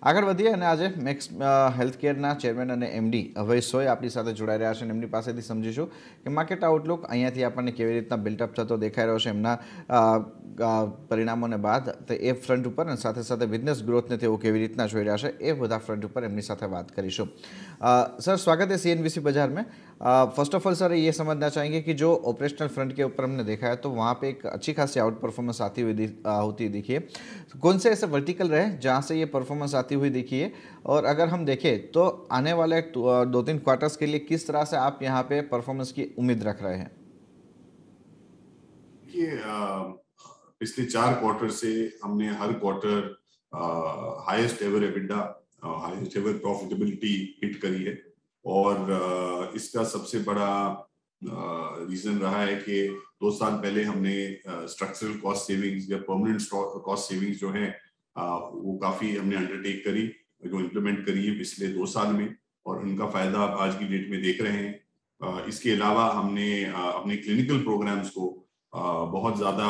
આગળ વધીએ અને આજે મેક્સ હેલ્થકેરના ચેરમેન અને એમડી અભય સોય આપણી સાથે જોડાઈ રહ્યા છે અને એમની પાસેથી સમજીશું કે માર્કેટ આઉટલુક અહીંયાથી આપણને કેવી રીતના બિલ્ટઅપ થતો દેખાઈ રહ્યો છે એમના પરિણામોને બાદ તો એ ફ્રન્ટ ઉપર અને સાથે સાથે બિઝનેસ ગ્રોથને તેઓ કેવી રીતના જોઈ રહ્યા છે એ બધા ફ્રન્ટ ઉપર એમની સાથે વાત કરીશું। सर स्वागत है सीएनबीसी बाजार में। फर्स्ट ऑफ ऑल सर ये समझना चाहेंगे कि जो ऑपरेशनल फ्रंट के ऊपर हमने देखा है तो वहाँ पे एक अच्छी खासी आउट परफॉर्मेंस आती हुई होती दिखी है। कौन से ऐसे वर्टिकल रहे जहाँ से ये परफॉर्मेंस आती हुई दिखी है, और अगर हम देखें तो आने वाले 2-3 क्वार्टर्स के लिए किस तरह से आप यहाँ पे परफॉर्मेंस की उम्मीद रख रहे हैं? देखिए, पिछले 4 क्वार्टर से हमने हर quarter highest ever EBITDA, highest ever profitability hit करी है। और इसका सबसे बड़ा रीजन रहा है कि 2 साल पहले हमने स्ट्रक्चरल कॉस्ट सेविंग्स या परमानेंट कॉस्ट सेविंग्स जो है वो काफी हमने अंडरटेक करी, जो इम्प्लीमेंट करी है पिछले 2 साल में, और उनका फायदा आप आज की डेट में देख रहे हैं। इसके अलावा हमने अपने क्लिनिकल प्रोग्राम्स को बहुत ज्यादा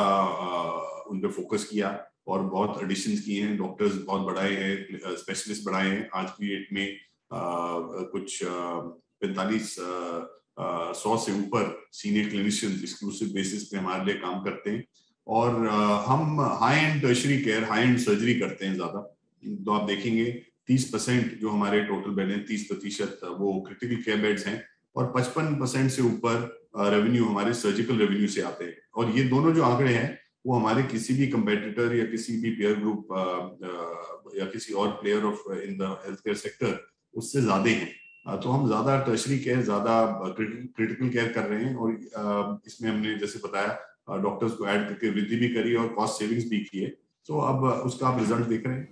उन पे फोकस किया और बहुत एडिशंस किए हैं, डॉक्टर्स बहुत बढ़ाए हैं, स्पेशलिस्ट बढ़ाए हैं। आज की डेट में कुछ 4500 से ऊपर सीनियर क्लिनिशियंस एक्सक्लूसिव बेसिस पे हमारे लिए काम करते हैं। और हम high and tertiary care, high and surgery करते हैं ज्यादा। तो आप देखेंगे 30% जो हमारे टोटल बेड हैं, 30% वो क्रिटिकल केयर बेड्स हैं, और 55% से ऊपर रेवेन्यू हमारे सर्जिकल रेवेन्यू से आते हैं। और ये दोनों जो आंकड़े हैं वो हमारे किसी भी कंपेटिटर या किसी भी पेयर ग्रुप या किसी और player of in the health care sector उससे ज्यादा हैं। तो हम ज्यादा टर्शरी केयर, ज्यादा क्रिटिकल केयर कर रहे हैं, और इसमें हमने जैसे बताया डॉक्टर्स को ऐड करके वृद्धि भी करी और कॉस्ट सेविंग्स भी की है। तो अब उसका आप रिजल्ट देख रहे हैं।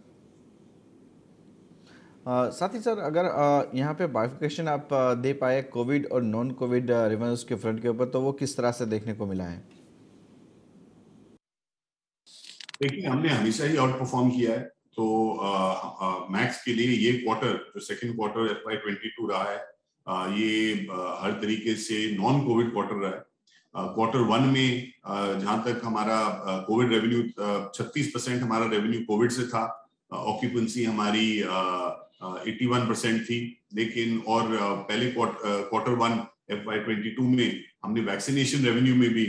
साथ ही सर अगर यहाँ पे बाइफिकेशन आप दे पाए कोविड और नॉन कोविड रेवेन्यूज के फ्रंट के ऊपर, तो वो किस तरह से देखने को मिला है? देखिए, हमने हमेशा ही आउट परफॉर्म किया है। तो मैक्स के लिए ये क्वार्टर, जो सेकंड क्वार्टर FY22 रहा है, ये हर तरीके से नॉन कोविड क्वार्टर रहा है। क्वार्टर 1 में जहां तक हमारा कोविड रेवेन्यू 36% हमारा रेवेन्यू कोविड से था। ऑक्यूपेंसी हमारी 81% थी। लेकिन और पहले क्वार्टर 1 FY22 में हमने वैक्सीनेशन रेवेन्यू में भी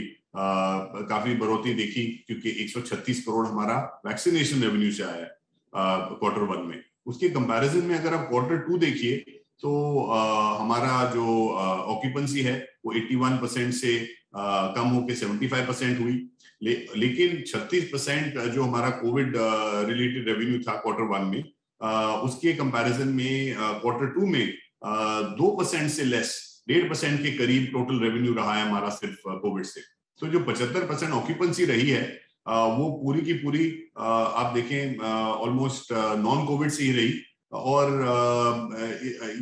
काफी बढ़ोतरी देखी, क्योंकि 136 करोड़ हमारा वैक्सीनेशन रेवेन्यू से आया क्वार्टर 1 में। उसके कंपैरिजन में अगर आप क्वार्टर 2 देखिए तो हमारा जो ऑक्यूपेंसी है वो 81% से कम होकर 75% हुई। लेकिन 36% जो हमारा कोविड रिलेटेड रेवेन्यू था क्वार्टर 1 में, उसके कंपैरिजन में क्वार्टर 2 में 2% से लेस, 1.5% के करीब टोटल रेवेन्यू रहा है हमारा सिर्फ कोविड से। तो जो 75% ऑक्यूपेंसी रही है वो पूरी की पूरी आप देखें ऑलमोस्ट नॉन कोविड से ही रही। और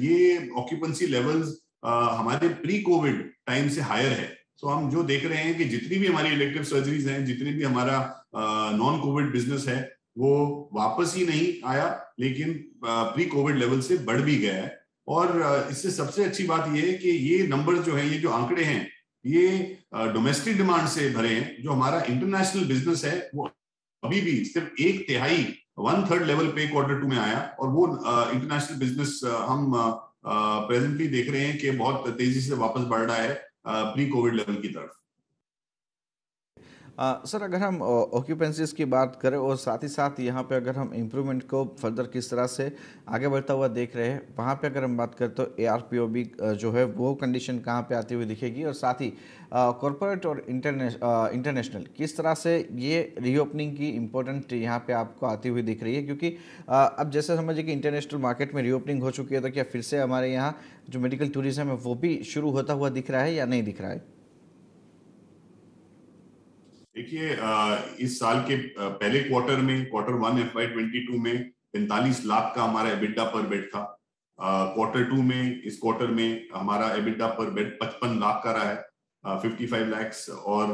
ये ऑक्यूपेंसी लेवल्स हमारे प्री कोविड टाइम से हायर है। तो हम जो देख रहे हैं कि जितनी भी हमारी इलेक्टिव सर्जरीज हैं, जितनी भी हमारा नॉन कोविड बिजनेस है, वो वापस ही नहीं आया, लेकिन प्री कोविड लेवल से बढ़ भी गया है। और इससे सबसे अच्छी बात ये है कि ये नंबर जो है, ये जो आंकड़े हैं, ये डोमेस्टिक डिमांड से भरे हैं। जो हमारा इंटरनेशनल बिजनेस है वो अभी भी सिर्फ 1/3, 1/3 लेवल पे क्वार्टर 2 में आया। और वो इंटरनेशनल बिजनेस हम प्रेजेंटली देख रहे हैं कि बहुत तेजी से वापस बढ़ रहा है प्री कोविड लेवल की तरफ। सर अगर हम ऑक्यूपेंसीज की बात करें और साथ ही साथ यहाँ पे अगर हम इम्प्रूवमेंट को फर्दर किस तरह से आगे बढ़ता हुआ देख रहे हैं, वहाँ पे अगर हम बात करें तो ARPOB जो है वो कंडीशन कहाँ पे आती हुई दिखेगी, और साथ ही कॉरपोरेट और इंटरनेशनल किस तरह से ये रीओपनिंग की इम्पोर्टेंट यहाँ पे आपको आती हुई दिख रही है? क्योंकि अब जैसे समझिए कि इंटरनेशनल मार्केट में रीओपनिंग हो चुकी है, तो क्या फिर से हमारे यहाँ जो मेडिकल टूरिज्म है वो भी शुरू होता हुआ दिख रहा है या नहीं दिख रहा है? देखिए, इस साल के पहले क्वार्टर में, क्वार्टर 1 FY22 में 45 लाख का हमारा एबिटा पर बेड था। क्वार्टर 2 में, इस क्वार्टर में हमारा एबिटा पर बेड 55 लाख का रहा है, 55 lakhs। और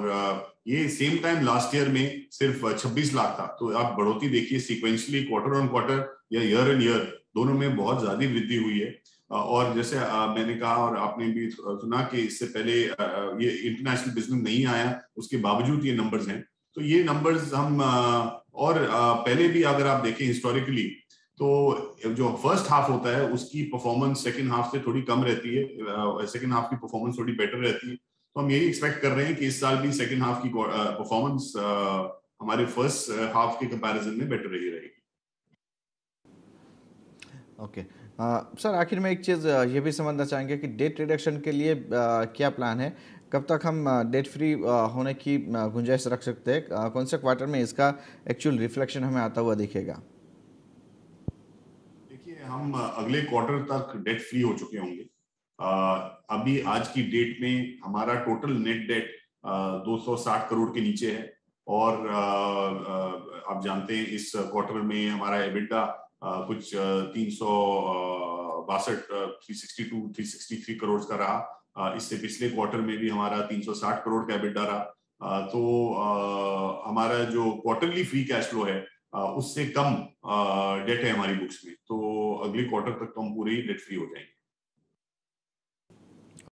ये सेम टाइम लास्ट ईयर में सिर्फ 26 लाख था। तो आप बढ़ोतरी देखिए सिक्वेंशली, क्वार्टर ऑन क्वार्टर या ईयर एंड ईयर, दोनों में बहुत ज्यादा वृद्धि हुई है। और जैसे मैंने कहा और आपने भी सुना कि इससे पहले ये इंटरनेशनल बिजनेस नहीं आया, उसके बावजूद ये नंबर्स हैं। तो ये नंबर्स हम और पहले भी अगर आप देखें हिस्टोरिकली तो जो फर्स्ट हाफ होता है उसकी परफॉर्मेंस सेकंड हाफ से थोड़ी कम रहती है, सेकंड हाफ की परफॉर्मेंस थोड़ी बेटर रहती है। तो हम यही एक्सपेक्ट कर रहे हैं कि इस साल भी सेकंड हाफ की परफॉर्मेंस हमारे फर्स्ट हाफ के कंपैरिजन में बेटर रही रहेगी। ओके। सर, आखिर में एक चीज़ ये भी समझना चाहेंगे कि डेट रिडक्शन के लिए क्या प्लान है? कब तक हम डेट फ्री होने की गुंजाइश रख सकते हैं? कौन से क्वार्टर में इसका एक्चुअल रिफ्लेक्शन हमें आता हुआ दिखेगा? देखिए, हम अगले क्वार्टर तक डेट फ्री हो चुके होंगे। अभी आज की डेट में हमारा टोटल नेट डेट 260 करोड़ के नीचे है और आप जानते हैं इस क्वार्टर में हमारा एबिटा कुछ 363 करोड़ का रहा। इससे पिछले क्वार्टर में भी हमारा 360 करोड़ का एबिटा रहा। तो हमारा जो क्वार्टरली फ्री कैश फ्लो है उससे कम डेट है हमारी बुक्स में, तो अगले क्वार्टर तक तो हम पूरे ही डेट फ्री हो जाएंगे।